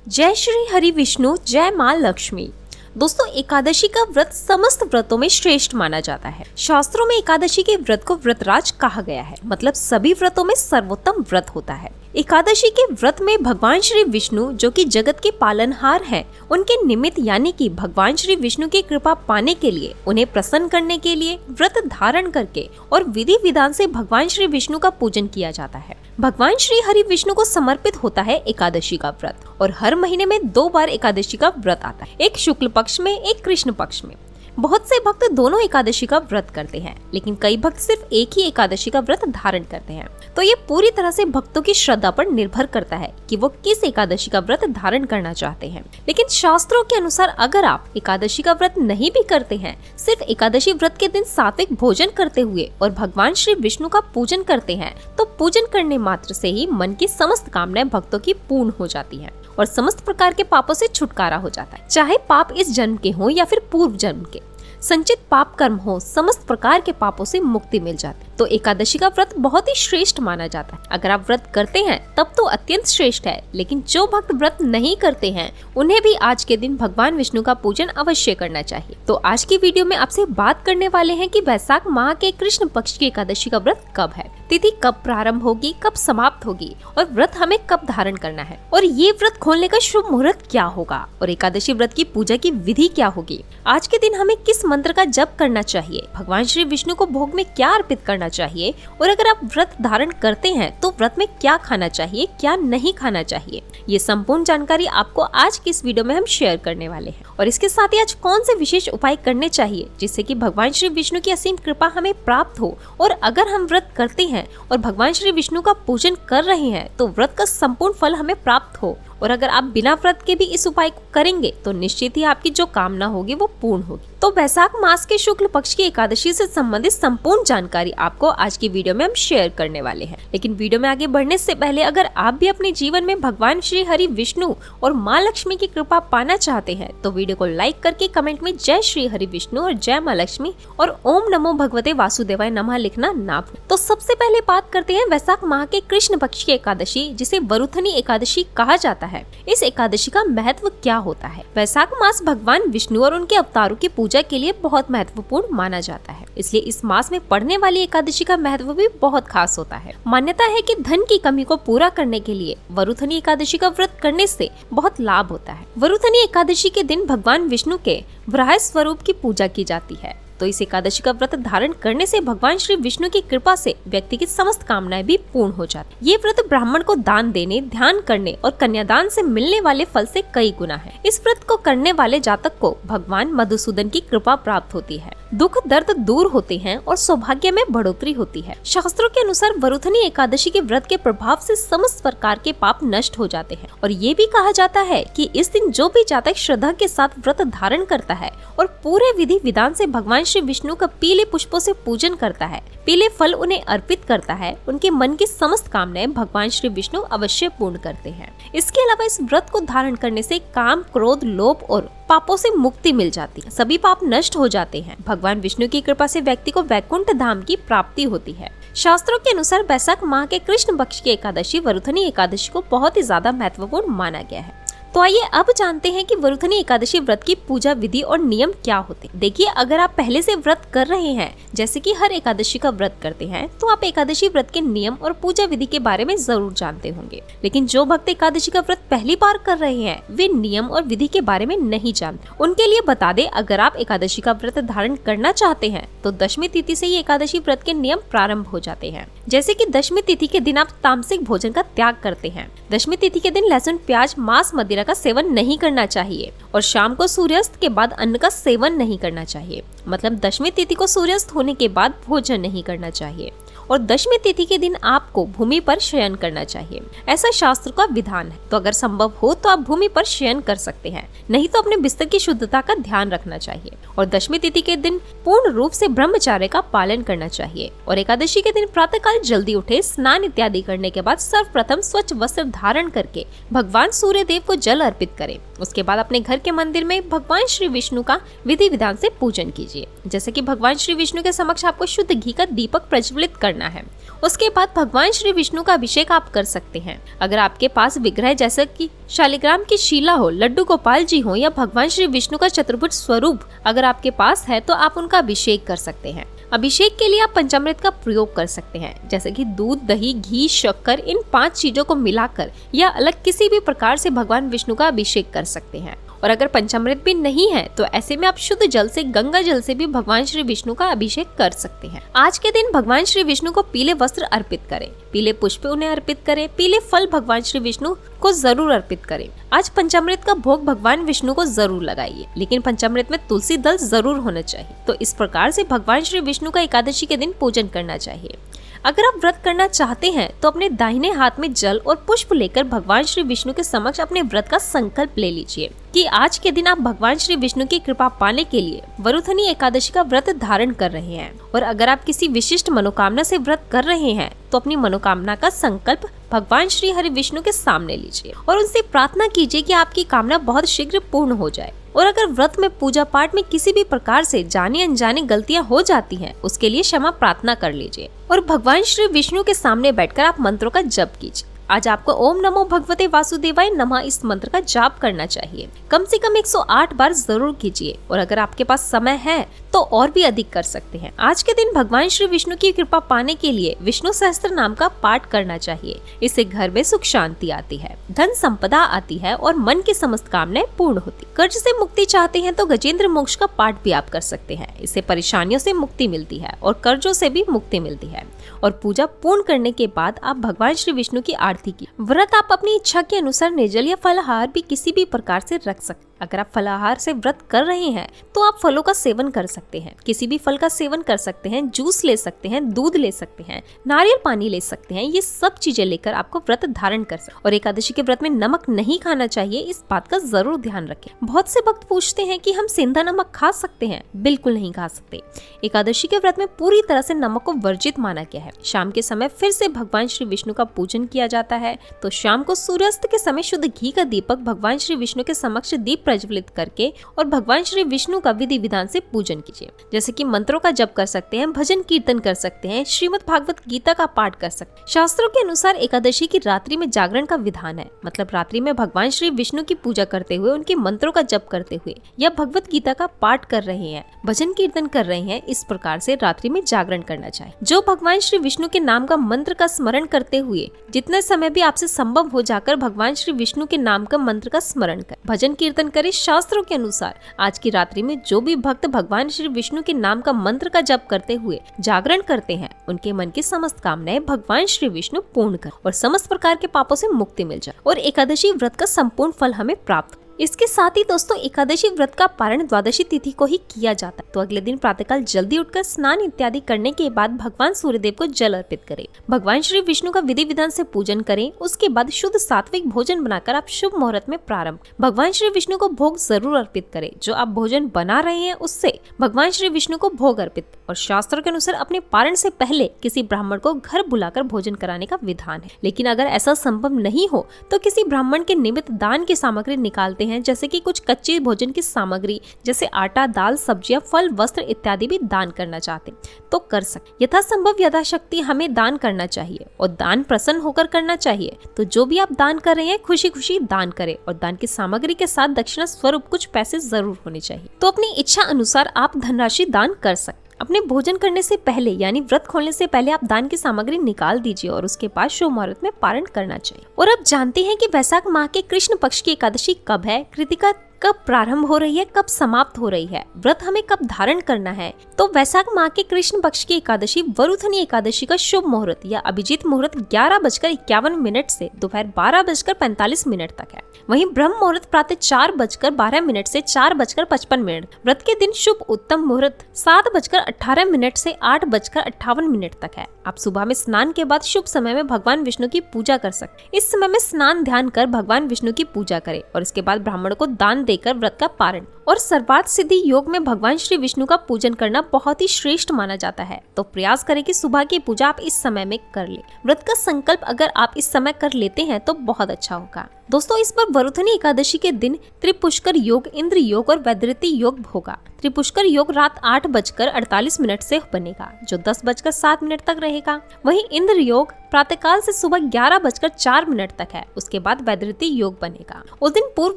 जय श्री हरि विष्णु, जय माँ लक्ष्मी। दोस्तों, एकादशी का व्रत समस्त व्रतों में श्रेष्ठ माना जाता है। शास्त्रों में एकादशी के व्रत को व्रतराज कहा गया है, मतलब सभी व्रतों में सर्वोत्तम व्रत होता है। एकादशी के व्रत में भगवान श्री विष्णु, जो कि जगत के पालनहार हैं, उनके निमित्त यानी कि भगवान श्री विष्णु की कृपा पाने के लिए, उन्हें प्रसन्न करने के लिए व्रत धारण करके और विधि विधान से भगवान श्री विष्णु का पूजन किया जाता है। भगवान श्री हरि विष्णु को समर्पित होता है एकादशी का व्रत, और हर महीने में 2 बार एकादशी का व्रत आता है, एक शुक्ल पक्ष में, एक कृष्ण पक्ष में। बहुत से भक्त दोनों एकादशी का व्रत करते हैं, लेकिन कई भक्त सिर्फ एक ही एकादशी का व्रत धारण करते हैं। तो ये पूरी तरह से भक्तों की श्रद्धा पर निर्भर करता है कि वो किस एकादशी का व्रत धारण करना चाहते हैं। लेकिन शास्त्रों के अनुसार अगर आप एकादशी का व्रत नहीं भी करते हैं, सिर्फ एकादशी व्रत के दिन सात्विक भोजन करते हुए और भगवान श्री विष्णु का पूजन करते हैं, तो पूजन करने मात्र से ही मन की समस्त कामनाएं भक्तों की पूर्ण हो जाती है और समस्त प्रकार के पापों से छुटकारा हो जाता है। चाहे पाप इस जन्म के हो या फिर पूर्व जन्म के, संचित पाप कर्म हो, समस्त प्रकार के पापों से मुक्ति मिल जाती है। तो एकादशी का व्रत बहुत ही श्रेष्ठ माना जाता है। अगर आप व्रत करते हैं तब तो अत्यंत श्रेष्ठ है, लेकिन जो भक्त व्रत नहीं करते हैं, उन्हें भी आज के दिन भगवान विष्णु का पूजन अवश्य करना चाहिए। तो आज की वीडियो में आपसे बात करने वाले हैं कि वैशाख माह के कृष्ण पक्ष की एकादशी का व्रत कब है, तिथि कब प्रारंभ होगी, कब समाप्त होगी और व्रत हमें कब धारण करना है, और ये व्रत खोलने का शुभ मुहूर्त क्या होगा, और एकादशी व्रत की पूजा की विधि क्या होगी। आज के दिन हमें किस मंत्र का जप करना चाहिए, भगवान श्री विष्णु को भोग में क्या अर्पित करना चाहिए, और अगर आप व्रत धारण करते हैं तो व्रत में क्या खाना चाहिए, क्या नहीं खाना चाहिए, ये संपूर्ण जानकारी आपको आज की इस वीडियो में हम शेयर करने वाले हैं। और इसके साथ ही आज कौन से विशेष उपाय करने चाहिए जिससे कि भगवान श्री विष्णु की असीम कृपा हमें प्राप्त हो, और अगर हम व्रत करते हैं और भगवान श्री विष्णु का पूजन कर रहे हैं तो व्रत का संपूर्ण फल हमें प्राप्त हो, और अगर आप बिना व्रत के भी इस उपाय को करेंगे तो निश्चित ही आपकी जो कामना होगी वो पूर्ण होगी। तो वैशाख मास के शुक्ल पक्ष की एकादशी से संबंधित संपूर्ण जानकारी आपको आज की वीडियो में हम शेयर करने वाले हैं। लेकिन वीडियो में आगे बढ़ने से पहले अगर आप भी अपने जीवन में भगवान श्री हरि विष्णु और माँ लक्ष्मी की कृपा पाना चाहते हैं तो वीडियो को लाइक करके कमेंट में जय श्री हरि विष्णु और जय माँ लक्ष्मी और ओम नमो भगवते वासुदेवाय नमः लिखना ना भूलें। तो सबसे पहले बात करते हैं वैशाख माह के कृष्ण पक्ष की एकादशी, जिसे वरुथनी एकादशी कहा जाता है। इस एकादशी का महत्व क्या होता है? वैशाख मास भगवान विष्णु और उनके अवतारों की पूजा के लिए बहुत महत्वपूर्ण माना जाता है, इसलिए इस मास में पड़ने वाली एकादशी का महत्व भी बहुत खास होता है। मान्यता है कि धन की कमी को पूरा करने के लिए वरुथनी एकादशी का व्रत करने से बहुत लाभ होता है। वरुथनी एकादशी के दिन भगवान विष्णु के वराह स्वरूप की पूजा की जाती है। तो इस एकादशी का व्रत धारण करने से भगवान श्री विष्णु की कृपा से व्यक्ति की समस्त कामनाएं भी पूर्ण हो जाती। ये व्रत ब्राह्मण को दान देने, ध्यान करने और कन्यादान से मिलने वाले फल से कई गुना है। इस व्रत को करने वाले जातक को भगवान मधुसूदन की कृपा प्राप्त होती है, दुख दर्द दूर होते हैं और सौभाग्य में बढ़ोतरी होती है। शास्त्रों के अनुसार वरुथनी एकादशी के व्रत के प्रभाव से समस्त प्रकार के पाप नष्ट हो जाते हैं, और ये भी कहा जाता है कि इस दिन जो भी जातक श्रद्धा के साथ व्रत धारण करता है और पूरे विधि विधान से भगवान श्री विष्णु का पीले पुष्पों से पूजन करता है, पीले फल उन्हें अर्पित करता है, उनके मन की समस्त कामनाएं भगवान श्री विष्णु अवश्य पूर्ण करते हैं। इसके अलावा इस व्रत को धारण करने से काम, क्रोध, लोभ और पापों से मुक्ति मिल जाती है, सभी पाप नष्ट हो जाते हैं। भगवान विष्णु की कृपा से व्यक्ति को वैकुंठ धाम की प्राप्ति होती है। शास्त्रों के अनुसार वैशाख माह के कृष्ण पक्ष की एकादशी वरुथनी एकादशी को बहुत ही ज्यादा महत्वपूर्ण माना गया है। तो आइए अब जानते हैं कि वरुथनी एकादशी व्रत की पूजा विधि और नियम क्या होते हैं। देखिए, अगर आप पहले से व्रत कर रहे हैं, जैसे कि हर एकादशी का व्रत करते हैं, तो आप एकादशी व्रत के नियम और पूजा विधि के बारे में जरूर जानते होंगे। लेकिन जो भक्त एकादशी का व्रत पहली बार कर रहे हैं, वे नियम और विधि के बारे में नहीं जानते। उनके लिए बता दें, अगर आप एकादशी का व्रत धारण करना चाहते हैं तो दशमी तिथि से ही एकादशी व्रत के नियम प्रारंभ हो जाते हैं। जैसे कि दशमी तिथि के दिन आप तामसिक भोजन का त्याग करते हैं। दशमी तिथि के दिन लहसुन, प्याज, मांस, मदिरा का सेवन नहीं करना चाहिए, और शाम को सूर्यास्त के बाद अन्न का सेवन नहीं करना चाहिए। मतलब दशमी तिथि को सूर्यास्त होने के बाद भोजन नहीं करना चाहिए, और दशमी तिथि के दिन आपको भूमि पर शयन करना चाहिए। ऐसा शास्त्र का विधान है। तो अगर संभव हो तो आप भूमि पर शयन कर सकते हैं, नहीं तो अपने बिस्तर की शुद्धता का ध्यान रखना चाहिए। और दशमी तिथि के दिन पूर्ण रूप से ब्रह्मचर्य का पालन करना चाहिए। और एकादशी के दिन प्रातःकाल जल्दी उठे, स्नान इत्यादि करने के बाद सर्वप्रथम स्वच्छ वस्त्र धारण करके भगवान सूर्य देव को जल अर्पित करें। उसके बाद अपने घर के मंदिर में भगवान श्री विष्णु का विधि विधान से पूजन कीजिए। जैसे कि भगवान श्री विष्णु के समक्ष आपको शुद्ध घी का दीपक प्रज्वलित करना करना है। उसके बाद भगवान श्री विष्णु का अभिषेक आप कर सकते हैं। अगर आपके पास विग्रह जैसे कि शालिग्राम की शिला हो, लड्डू गोपाल जी हो या भगवान श्री विष्णु का चतुर्भुज स्वरूप अगर आपके पास है तो आप उनका अभिषेक कर सकते हैं। अभिषेक के लिए आप पंचामृत का प्रयोग कर सकते हैं, जैसे कि दूध, दही, घी, शक्कर, इन 5 चीजों को मिलाकर या अलग किसी भी प्रकार से भगवान विष्णु का अभिषेक कर सकते हैं। और अगर पंचामृत भी नहीं है तो ऐसे में आप शुद्ध जल से, गंगा जल से भी भगवान श्री विष्णु का अभिषेक कर सकते हैं। आज के दिन भगवान श्री विष्णु को पीले वस्त्र अर्पित करें, पीले पुष्प उन्हें अर्पित करें, पीले फल भगवान श्री विष्णु को जरूर अर्पित करें। आज पंचामृत का भोग भगवान विष्णु को जरूर लगाइए, लेकिन पंचामृत में तुलसी दल जरूर होना चाहिए। तो इस प्रकार से भगवान श्री विष्णु का एकादशी के दिन पूजन करना चाहिए। अगर आप व्रत करना चाहते हैं तो अपने दाहिने हाथ में जल और पुष्प लेकर भगवान श्री विष्णु के समक्ष अपने व्रत का संकल्प ले लीजिए कि आज के दिन आप भगवान श्री विष्णु की कृपा पाने के लिए वरुथनी एकादशी का व्रत धारण कर रहे हैं। और अगर आप किसी विशिष्ट मनोकामना से व्रत कर रहे हैं तो अपनी मनोकामना का संकल्प भगवान श्री हरि विष्णु के सामने लीजिए और उनसे प्रार्थना कीजिए कि आपकी कामना बहुत शीघ्र पूर्ण हो जाए। और अगर व्रत में, पूजा पाठ में किसी भी प्रकार से जाने अनजाने गलतियां हो जाती हैं, उसके लिए क्षमा प्रार्थना कर लीजिए और भगवान श्री विष्णु के सामने बैठकर आप मंत्रों का जप कीजिए। आज आपको ओम नमो भगवते वासुदेवाय नमः इस मंत्र का जाप करना चाहिए। कम से कम 108 बार जरूर कीजिए और अगर आपके पास समय है तो और भी अधिक कर सकते हैं। आज के दिन भगवान श्री विष्णु की कृपा पाने के लिए विष्णु सहस्त्र नाम का पाठ करना चाहिए। इससे घर में सुख शांति आती है, धन संपदा आती है और मन की समस्त कामनाएं पूर्ण होती। कर्ज से मुक्ति चाहते हैं तो गजेंद्र मोक्ष का पाठ भी आप कर सकते हैं। इससे परेशानियों से मुक्ति मिलती है और कर्जों से भी मुक्ति मिलती है। और पूजा पूर्ण करने के बाद आप भगवान श्री विष्णु की आरती की। व्रत आप अपनी इच्छा के अनुसार निर्जल या फलाहार भी किसी भी प्रकार से रख सकते। अगर आप फलाहार से व्रत कर रहे हैं तो आप फलों का सेवन कर सकते हैं, किसी भी फल का सेवन कर सकते हैं, जूस ले सकते हैं, दूध ले सकते हैं, नारियल पानी ले सकते हैं। ये सब चीजें लेकर आपको व्रत धारण कर सकते। और एकादशी के व्रत में नमक नहीं खाना चाहिए, इस बात का जरूर ध्यान रखें। बहुत से भक्त पूछते हैं कि हम सेंधा नमक खा सकते हैं? बिल्कुल नहीं खा सकते। एकादशी के व्रत में पूरी तरह से नमक को वर्जित माना गया है। शाम के समय फिर से भगवान श्री विष्णु का पूजन किया जाता है, तो शाम को सूर्यास्त के समय शुद्ध घी का दीपक भगवान श्री विष्णु के समक्ष दीप प्रज्वलित करके और भगवान श्री विष्णु का विधि विधान से पूजन कीजिए। जैसे कि मंत्रों का जप कर सकते हैं, भजन कीर्तन कर सकते हैं, श्रीमद् भागवत गीता का पाठ कर सकते हैं। शास्त्रों के अनुसार एकादशी की रात्रि में जागरण का विधान है, मतलब रात्रि में भगवान श्री विष्णु की पूजा करते हुए, उनके मंत्रों का जप करते हुए या भगवत गीता का पाठ कर रहे हैं, भजन कीर्तन कर रहे हैं, इस प्रकार से रात्रि में जागरण करना चाहिए। जो भगवान श्री विष्णु के नाम का मंत्र का स्मरण करते हुए जितने समय भी आपसे संभव हो जाकर भगवान श्री विष्णु के नाम का मंत्र का स्मरण कर भजन कीर्तन करे। शास्त्रों के अनुसार आज की रात्रि में जो भी भक्त भगवान श्री विष्णु के नाम का मंत्र का जप करते हुए जागरण करते हैं, उनके मन की समस्त कामनाएं भगवान श्री विष्णु पूर्ण कर और समस्त प्रकार के पापों से मुक्ति मिल जाए और एकादशी व्रत का संपूर्ण फल हमें प्राप्त। इसके साथ ही दोस्तों एकादशी व्रत का पारण द्वादशी तिथि को ही किया जाता है। तो अगले दिन प्रातःकाल जल्दी उठकर स्नान इत्यादि करने के बाद भगवान सूर्यदेव को जल अर्पित करें, भगवान श्री विष्णु का विधि विधान से पूजन करें। उसके बाद शुद्ध सात्विक भोजन बनाकर आप शुभ मुहूर्त में प्रारंभ भगवान श्री विष्णु को भोग जरूर अर्पित करें। जो आप भोजन बना रहे हैं उससे भगवान श्री विष्णु को भोग अर्पित। और शास्त्रों के अनुसार अपने पारण से पहले किसी ब्राह्मण को घर बुलाकर भोजन कराने का विधान है। लेकिन अगर ऐसा संभव नहीं हो तो किसी ब्राह्मण के निमित्त दान की सामग्री निकालते हैं, जैसे कि कुछ कच्चे भोजन की सामग्री जैसे आटा, दाल, सब्जियां, फल, वस्त्र इत्यादि भी दान करना चाहते तो कर सकते। यथासंभव यथाशक्ति हमें दान करना चाहिए और दान प्रसन्न होकर करना चाहिए। तो जो भी आप दान कर रहे हैं खुशी खुशी दान करें और दान की सामग्री के साथ दक्षिणा स्वरूप कुछ पैसे जरूर होने चाहिए। तो अपनी इच्छा अनुसार आप धनराशि दान कर सकते। अपने भोजन करने से पहले यानी व्रत खोलने से पहले आप दान की सामग्री निकाल दीजिए और उसके बाद शुभ मुहूर्त में पारण करना चाहिए। और अब जानते हैं कि वैशाख माह के कृष्ण पक्ष की एकादशी कब है, कृतिका कब प्रारंभ हो रही है, कब समाप्त हो रही है, व्रत हमें कब धारण करना है। तो वैशाख माह के कृष्ण पक्ष की एकादशी वरुथनी एकादशी का शुभ मुहूर्त या अभिजीत मुहूर्त 11:51 से दोपहर 12:45 तक है। वहीं ब्रह्म मुहूर्त प्रातः 4:12 से 4:55। व्रत के दिन शुभ उत्तम मुहूर्त 7:18 से 8:58 तक है। आप सुबह में स्नान के बाद शुभ समय में भगवान विष्णु की पूजा कर सकते। इस समय में स्नान ध्यान कर भगवान विष्णु की पूजा करें और इसके बाद ब्राह्मण को दान देकर व्रत का पारण। और सर्वार्थ सिद्धि योग में भगवान श्री विष्णु का पूजन करना बहुत ही श्रेष्ठ माना जाता है। तो प्रयास करें कि सुबह की पूजा आप इस समय में कर ले। व्रत का संकल्प अगर आप इस समय कर लेते हैं तो बहुत अच्छा होगा। दोस्तों इस पर वरुथनी एकादशी के दिन त्रिपुष्कर योग, इंद्र योग और वैदृति योग होगा। त्रिपुष्कर योग रात 8:48 से बनेगा, जो 10:07 तक रहेगा। वहीं इंद्र योग प्रातःकाल से सुबह 11:04 तक है। उसके बाद वैदृति योग बनेगा। उस दिन पूर्व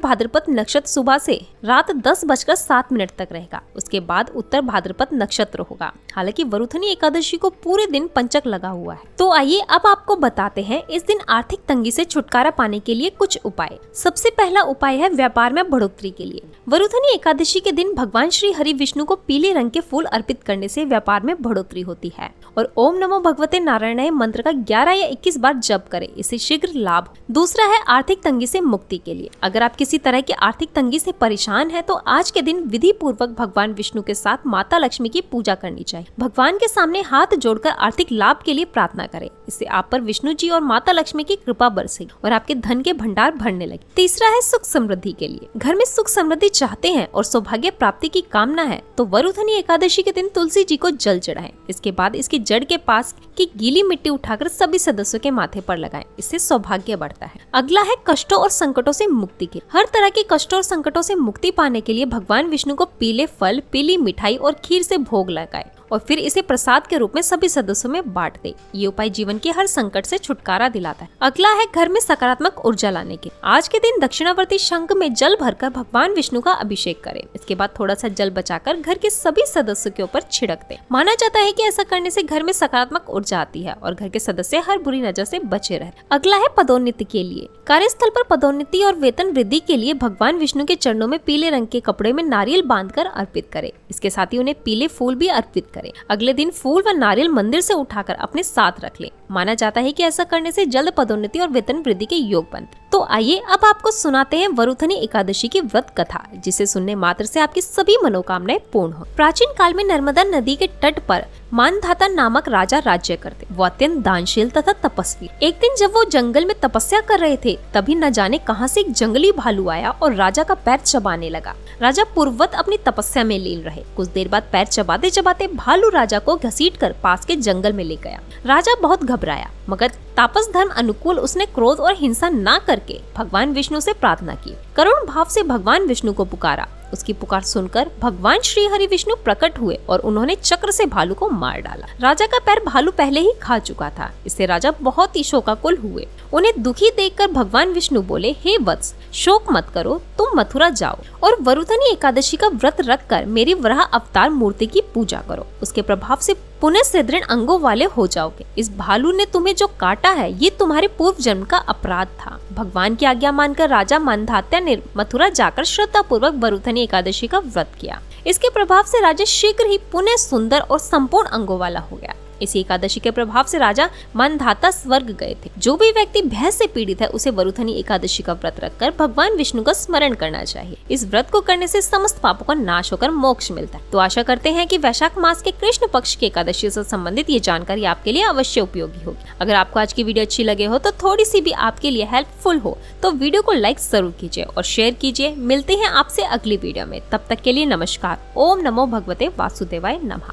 भाद्रपद नक्षत्र सुबह से रात 10:07 तक रहेगा। उसके बाद उत्तर भाद्रपद नक्षत्र होगा। हालांकि वरुथनी एकादशी को पूरे दिन पंचक लगा हुआ है। तो आइए अब आपको बताते हैं इस दिन आर्थिक तंगी से छुटकारा पाने के लिए कुछ उपाय। सबसे पहला उपाय है व्यापार में बढ़ोतरी के लिए। वरुथनी एकादशी के दिन भगवान श्री हरि विष्णु को पीले रंग के फूल अर्पित करने से व्यापार में बढ़ोतरी होती है। और ओम नमो भगवते नारायणाय मंत्र का 11 या 21 बार जप करें, इससे शीघ्र लाभ। दूसरा है आर्थिक तंगी से मुक्ति के लिए। अगर आप किसी तरह की आर्थिक तंगी से परेशान हैं, तो आज के दिन विधि पूर्वक भगवान विष्णु के साथ माता लक्ष्मी की पूजा करनी चाहिए। भगवान के सामने हाथ जोड़कर आर्थिक लाभ के लिए प्रार्थना करें। इससे आप पर विष्णु जी और माता लक्ष्मी की कृपा बरसेगी और आपके धन के भंडार भरने लगे। तीसरा है सुख समृद्धि के लिए। घर में सुख समृद्धि चाहते हैं और सौभाग्य प्राप्ति की कामना है, तो वरुथनी एकादशी के दिन तुलसी जी को जल चढ़ाएं। इसके बाद इसकी जड़ के पास की गीली मिट्टी उठाकर सभी सदस्यों के माथे पर लगाएं। इससे सौभाग्य बढ़ता है। अगला है कष्टों और संकटों से मुक्ति के। हर तरह के कष्टों और संकटों से मुक्ति पाने के लिए भगवान विष्णु को पीले फल, पीली मिठाई और खीर से भोग लगाएं और फिर इसे प्रसाद के रूप में सभी सदस्यों में बांट दे। ये उपाय जीवन के हर संकट से छुटकारा दिलाता है। अगला है घर में सकारात्मक ऊर्जा लाने के। आज के दिन दक्षिणावर्ती शंख में जल भरकर भगवान विष्णु का अभिषेक करें। इसके बाद थोड़ा सा जल बचाकर घर के सभी सदस्यों के ऊपर छिड़क दे। माना जाता है कि ऐसा करने से घर में सकारात्मक ऊर्जा आती है और घर के सदस्य हर बुरी नजर से बचे रहे। अगला है पदोन्नति के लिए। कार्यस्थल पर पदोन्नति और वेतन वृद्धि के लिए भगवान विष्णु के चरणों में पीले रंग के कपड़े में नारियल बांधकर अर्पित करें। इसके साथ ही उन्हें पीले फूल भी अर्पित करें। अगले दिन फूल व नारियल मंदिर से उठाकर अपने साथ रख लें। माना जाता है कि ऐसा करने से जल्द पदोन्नति और वेतन वृद्धि के योग बनते। तो आइए अब आपको सुनाते हैं वरुथनी एकादशी की व्रत कथा, जिसे सुनने मात्र से आपकी सभी मनोकामनाएं पूर्ण हो। प्राचीन काल में नर्मदा नदी के तट पर मानधाता नामक राजा राज्य करते। वो अत्यंत दानशील तथा तपस्वी। एक दिन जब वो जंगल में तपस्या कर रहे थे, तभी न जाने कहां से एक जंगली भालू आया और राजा का पैर चबाने लगा। राजा पूर्ववत अपनी तपस्या में लीन रहे। कुछ देर बाद पैर चबाते चबाते भालू राजा को घसीटकर पास के जंगल में ले गया। राजा बहुत घबराया, मगर तापस धर्म अनुकूल उसने क्रोध और हिंसा न करके भगवान विष्णु से प्रार्थना की। करुण भाव से भगवान विष्णु को पुकारा। उसकी पुकार सुनकर भगवान श्री हरि विष्णु प्रकट हुए और उन्होंने चक्र से भालू को मार डाला। राजा का पैर भालू पहले ही खा चुका था। इससे राजा बहुत ही शोकाकुल हुए। उन्हें दुखी देखकर भगवान विष्णु बोले, हे वत्स, शोक मत करो, तुम मथुरा जाओ और वरुथनी एकादशी का व्रत रखकर मेरी वराह अवतार मूर्ति की पूजा करो। उसके प्रभाव से पुनः सुदृढ़ अंगों वाले हो जाओगे। इस भालू ने तुम्हें जो काटा है, ये तुम्हारे पूर्व जन्म का अपराध था। भगवान की आज्ञा मानकर राजा मानधाता ने मथुरा जाकर श्रद्धा पूर्वक वरुथनी एकादशी का व्रत किया। इसके प्रभाव से राजा शीघ्र ही पुनः सुंदर और संपूर्ण अंगों वाला हो गया। इसी एकादशी के प्रभाव से राजा मानधाता स्वर्ग गए थे। जो भी व्यक्ति भय से पीड़ित है, उसे वरुथनी एकादशी का व्रत रखकर भगवान विष्णु का स्मरण करना चाहिए। इस व्रत को करने से समस्त पापों का नाश होकर मोक्ष मिलता है। तो आशा करते हैं कि वैशाख मास के कृष्ण पक्ष की एकादशी से संबंधित ये जानकारी आपके लिए अवश्य उपयोगी होगी। अगर आपको आज की वीडियो अच्छी लगे हो, तो थोड़ी सी भी आपके लिए हेल्पफुल हो, तो वीडियो को लाइक जरूर कीजिए और शेयर कीजिए। मिलते हैं आपसे अगली वीडियो में। तब तक के लिए नमस्कार। ओम नमो भगवते वासुदेवाय नमः।